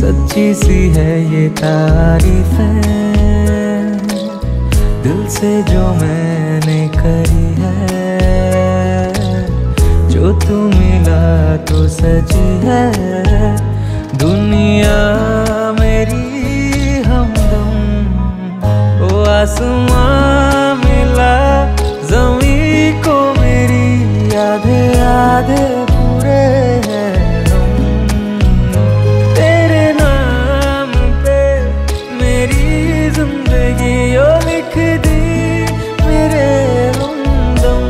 सच्ची सी है ये तारीफ है दिल से जो मैंने करी है। जो तू मिला तो सजी है दुनिया मेरी हमदम। ओ आसमां मिला ज़मीं को मेरी आधे आधे पूरे हैं हम। तेरे नाम पे मेरी जिंदगी ओ लिख दी मेरे हमदम।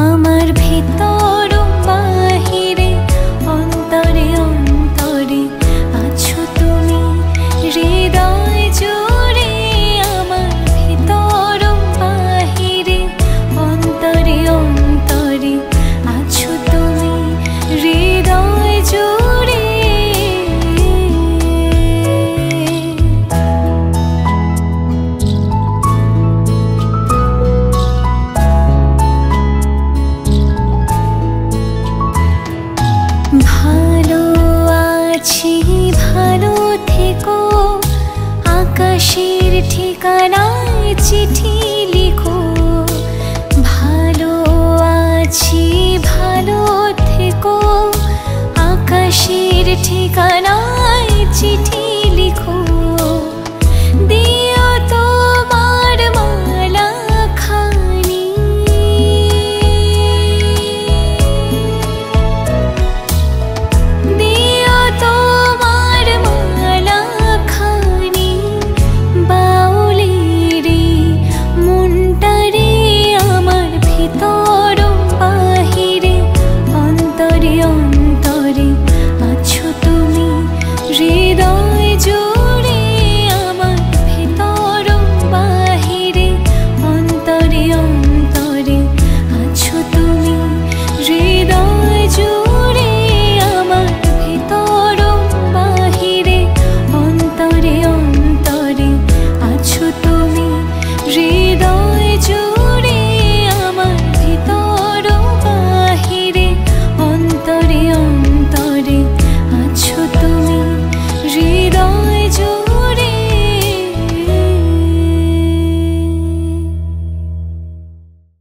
আমার ভিতর বাহিরে অন্তরে অন্তরে আছো তুমি হৃদয় জুড়ে। আমার ভিতর বাহিরে অন্তরে অন্তরে আছো তুমি হৃদয় জুড়ে। ভালো আছি ভালো থেকো আকাশের ঠিকানায় চিঠি লিখো। ভালো আছি ভালো থেকো আকাশের ঠিকানায় চিঠি